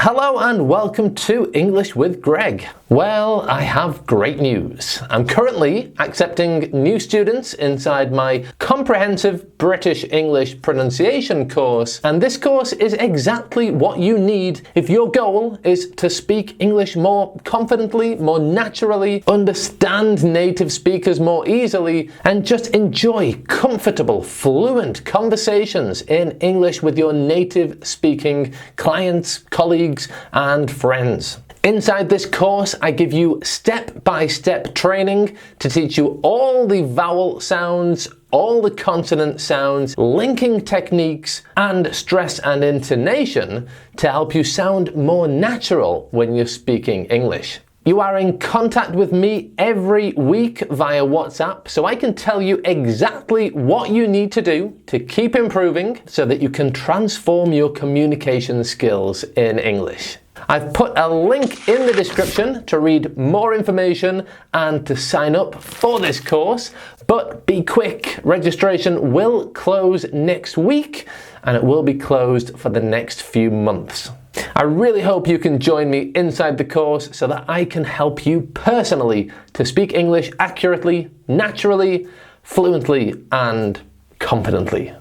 Hello and welcome to English with Greg. Well, I have great news. I'm currently accepting new students inside my comprehensive British English pronunciation course, and this course is exactly what you need if your goal is to speak English more confidently, more naturally, understand native speakers more easily, and just enjoy comfortable, fluent conversations in English with your native speaking clients, colleagues, and friends. Inside this course, I give you step-by-step training to teach you all the vowel sounds, all the consonant sounds, linking techniques, and stress and intonation to help you sound more natural when you're speaking English. You are in contact with me every week via WhatsApp, so I can tell you exactly what you need to do to keep improving so that you can transform your communication skills in English. I've put a link in the description to read more information and to sign up for this course, but be quick, registration will close next week and it will be closed for the next few months. I really hope you can join me inside the course so that I can help you personally to speak English accurately, naturally, fluently, and confidently.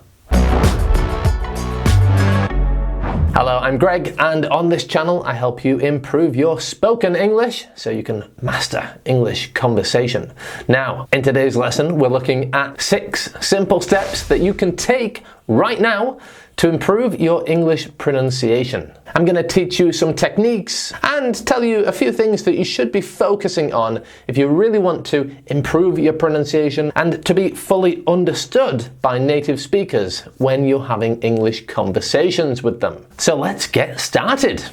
Hello, I'm Greg, and on this channel I help you improve your spoken English so you can master English conversation. Now, in today's lesson, we're looking at 6 simple steps that you can take right now to improve your English pronunciation. I'm going to teach you some techniques and tell you a few things that you should be focusing on if you really want to improve your pronunciation and to be fully understood by native speakers when you're having English conversations with them. So let's get started.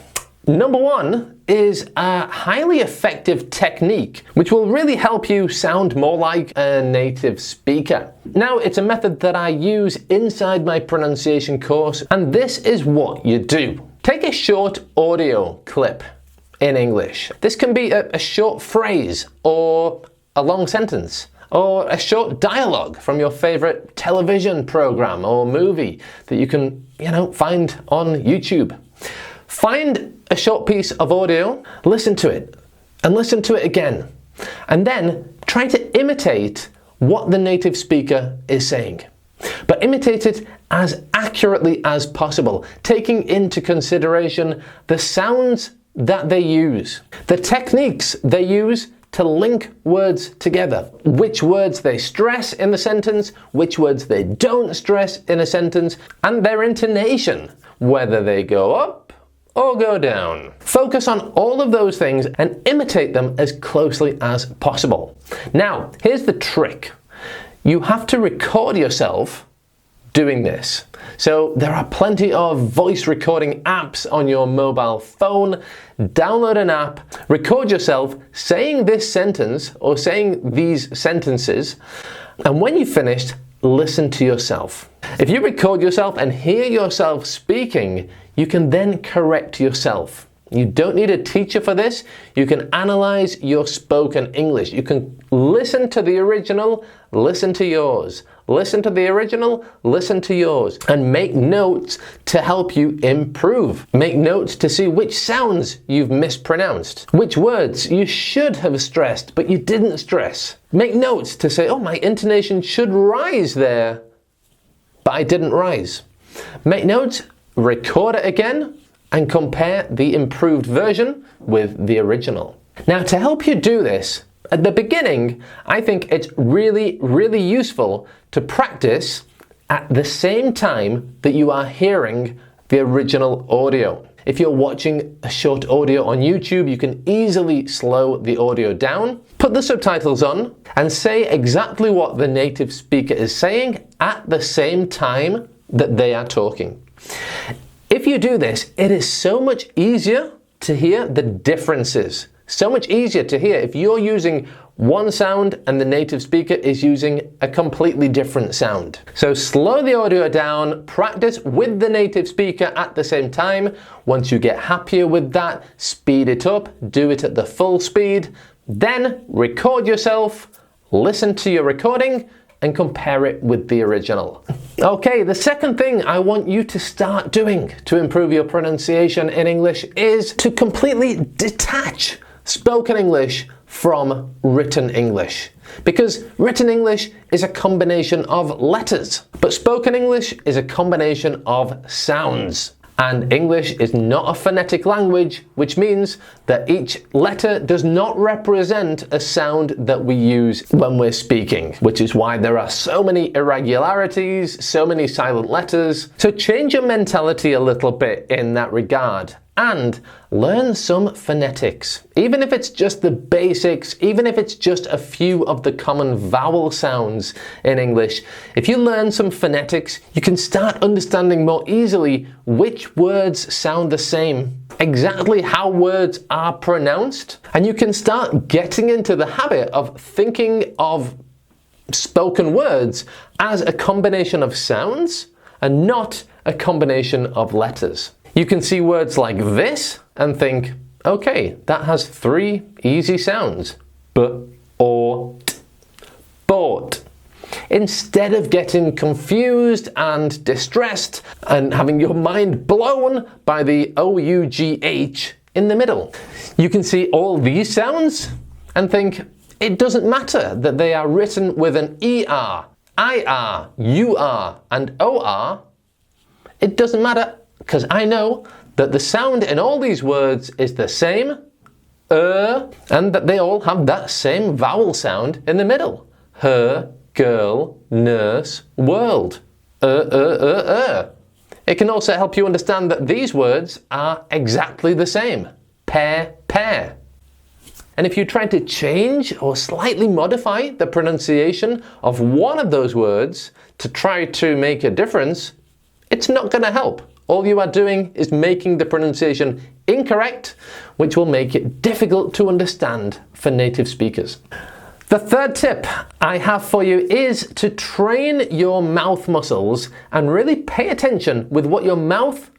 Number 1 is a highly effective technique which will really help you sound more like a native speaker. Now, it's a method that I use inside my pronunciation course, and this is what you do. Take a short audio clip in English. This can be a short phrase or a long sentence, or a short dialogue from your favorite television program or movie that you can, find on YouTube. Find a short piece of audio, listen to it, and listen to it again. And then try to imitate what the native speaker is saying. But imitate it as accurately as possible, taking into consideration the sounds that they use, the techniques they use to link words together, which words they stress in the sentence, which words they don't stress in a sentence, and their intonation, whether they go up or go down. Focus on all of those things and imitate them as closely as possible. Now, here's the trick. You have to record yourself doing this. So there are plenty of voice recording apps on your mobile phone. Download an app, record yourself saying this sentence or saying these sentences, and when you've finished, listen to yourself. If you record yourself and hear yourself speaking, you can then correct yourself. You don't need a teacher for this. You can analyze your spoken English. You can listen to the original, listen to yours. Listen to the original, listen to yours, and make notes to help you improve. Make notes to see which sounds you've mispronounced, which words you should have stressed but you didn't stress. Make notes to say, oh, my intonation should rise there, but I didn't rise. Make notes, record it again, and compare the improved version with the original. Now, to help you do this, at the beginning, I think it's really, really useful to practice at the same time that you are hearing the original audio. If you're watching a short audio on YouTube, you can easily slow the audio down, put the subtitles on, and say exactly what the native speaker is saying at the same time that they are talking. If you do this, it is so much easier to hear the differences. So much easier to hear if you're using one sound and the native speaker is using a completely different sound. So slow the audio down, practice with the native speaker at the same time. Once you get happier with that, speed it up, do it at the full speed, then record yourself, listen to your recording, and compare it with the original. Okay, the second thing I want you to start doing to improve your pronunciation in English is to completely detach spoken English from written English. Because written English is a combination of letters, but spoken English is a combination of sounds. And English is not a phonetic language, which means that each letter does not represent a sound that we use when we're speaking, which is why there are so many irregularities, so many silent letters. So change your mentality a little bit in that regard and learn some phonetics. Even if it's just the basics, even if it's just a few of the common vowel sounds in English, if you learn some phonetics, you can start understanding more easily which words sound the same, exactly how words are pronounced, and you can start getting into the habit of thinking of spoken words as a combination of sounds and not a combination of letters. You can see words like this and think, okay, that has 3 easy sounds. B, or, t, bought. Instead of getting confused and distressed and having your mind blown by the O-U-G-H in the middle. You can see all these sounds and think, it doesn't matter that they are written with an ER, IR, UR, and OR. It doesn't matter, because I know that the sound in all these words is the same, and that they all have that same vowel sound in the middle. Her, girl, nurse, world. It can also help you understand that these words are exactly the same. Pair, pair. And if you try to change or slightly modify the pronunciation of one of those words to try to make a difference, it's not going to help. All you are doing is making the pronunciation incorrect, which will make it difficult to understand for native speakers. The third tip I have for you is to train your mouth muscles and really pay attention with what your mouth,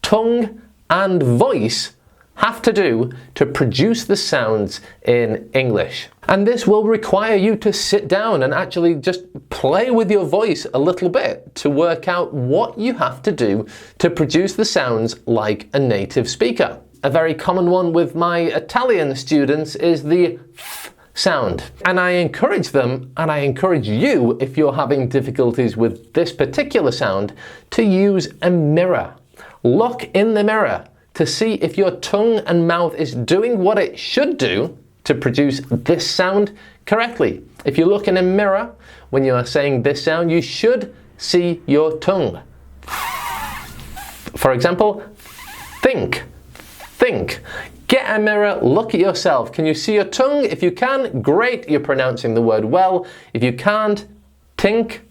tongue, and voice have to do to produce the sounds in English. And this will require you to sit down and actually just play with your voice a little bit to work out what you have to do to produce the sounds like a native speaker. A very common one with my Italian students is the th sound. And I encourage them, and I encourage you, if you're having difficulties with this particular sound, to use a mirror. Look in the mirror to see if your tongue and mouth is doing what it should do to produce this sound correctly. If you look in a mirror when you are saying this sound, you should see your tongue. For example, think, think. Get a mirror, look at yourself. Can you see your tongue? If you can, great, you're pronouncing the word well. If you can't, think,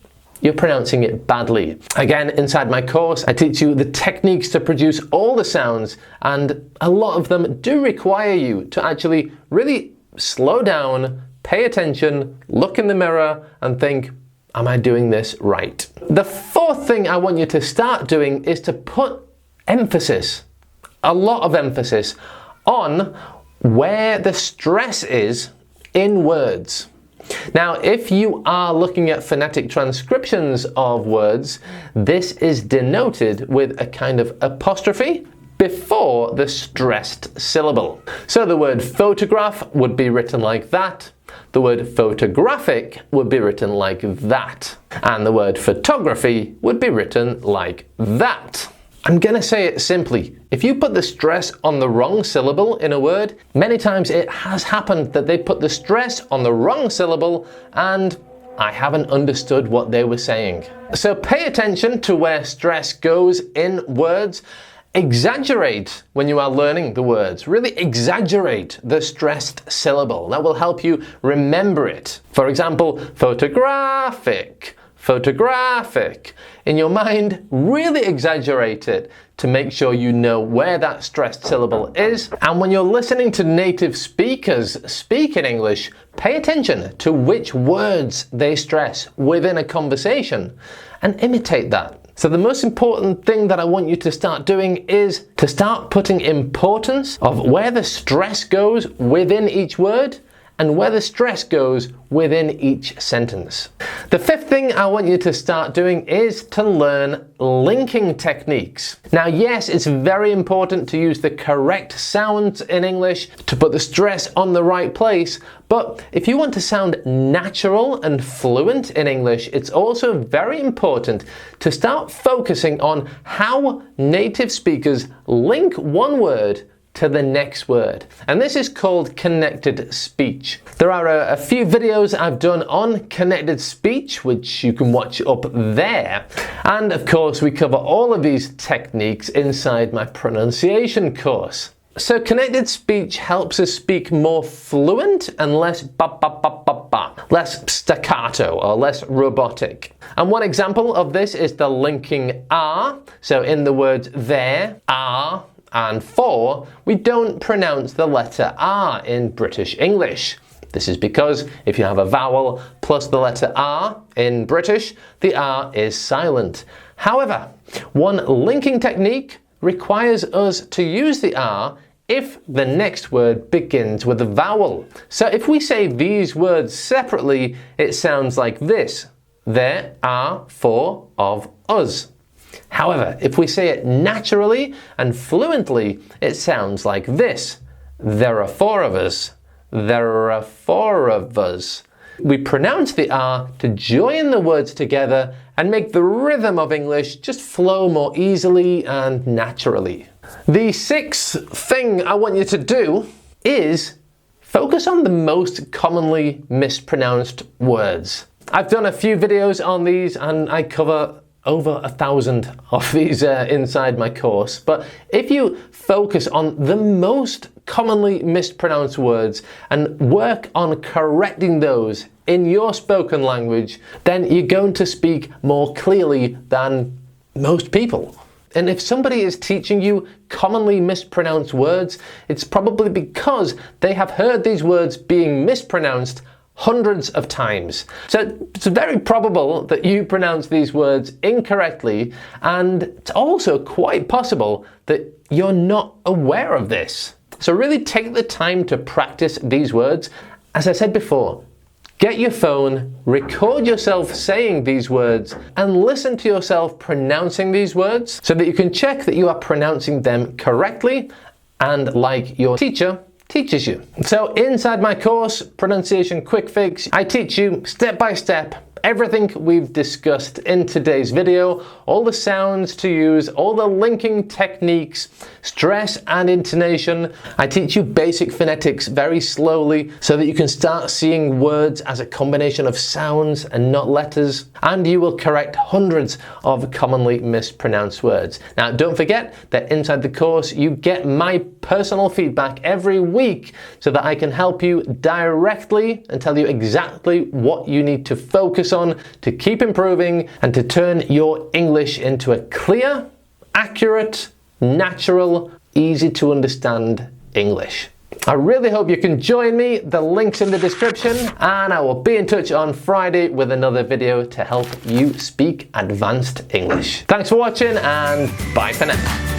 you're pronouncing it badly. Again, inside my course, I teach you the techniques to produce all the sounds, and a lot of them do require you to actually really slow down, pay attention, look in the mirror, and think, am I doing this right? The fourth thing I want you to start doing is to put emphasis, a lot of emphasis, on where the stress is in words. Now, if you are looking at phonetic transcriptions of words, this is denoted with a kind of apostrophe before the stressed syllable. So the word photograph would be written like that. The word photographic would be written like that. And the word photography would be written like that. I'm gonna say it simply. If you put the stress on the wrong syllable in a word, many times it has happened that they put the stress on the wrong syllable and I haven't understood what they were saying. So pay attention to where stress goes in words. Exaggerate when you are learning the words. Really exaggerate the stressed syllable. That will help you remember it. For example, photographic. Photographic. In your mind, really exaggerate it to make sure you know where that stressed syllable is. And when you're listening to native speakers speak in English, pay attention to which words they stress within a conversation and imitate that. So the most important thing that I want you to start doing is to start putting importance of where the stress goes within each word and where the stress goes within each sentence. The fifth thing I want you to start doing is to learn linking techniques. Now, yes, it's very important to use the correct sounds in English to put the stress on the right place, but if you want to sound natural and fluent in English, it's also very important to start focusing on how native speakers link one word to the next word. And this is called connected speech. There are a few videos I've done on connected speech, which you can watch up there. And of course, we cover all of these techniques inside my pronunciation course. So connected speech helps us speak more fluent and less ba-ba-ba-ba-ba, less staccato or less robotic. And one example of this is the linking are. So in the words there, are, and for, we don't pronounce the letter R in British English. This is because if you have a vowel plus the letter R in British, the R is silent. However, one linking technique requires us to use the R if the next word begins with a vowel. So if we say these words separately, it sounds like this: there are four of us. However, if we say it naturally and fluently, it sounds like this: there are four of us. There are four of us. We pronounce the R to join the words together and make the rhythm of English just flow more easily and naturally. The sixth thing I want you to do is focus on the most commonly mispronounced words. I've done a few videos on these and I cover over 1,000 of these inside my course, but if you focus on the most commonly mispronounced words and work on correcting those in your spoken language, then you're going to speak more clearly than most people. And if somebody is teaching you commonly mispronounced words, it's probably because they have heard these words being mispronounced hundreds of times. So it's very probable that you pronounce these words incorrectly, and it's also quite possible that you're not aware of this. So really take the time to practice these words. As I said before, get your phone, record yourself saying these words, and listen to yourself pronouncing these words so that you can check that you are pronouncing them correctly and like your teacher teaches you. So inside my course, Pronunciation Quick Fix, I teach you step by step everything we've discussed in today's video, all the sounds to use, all the linking techniques, stress and intonation. I teach you basic phonetics very slowly so that you can start seeing words as a combination of sounds and not letters, and you will correct hundreds of commonly mispronounced words. Now, don't forget that inside the course, you get my personal feedback every week so that I can help you directly and tell you exactly what you need to focus on to keep improving and to turn your English into a clear, accurate, natural, easy to understand English. I really hope you can join me. The link's in the description, and I will be in touch on Friday with another video to help you speak advanced English. Thanks for watching, and bye for now.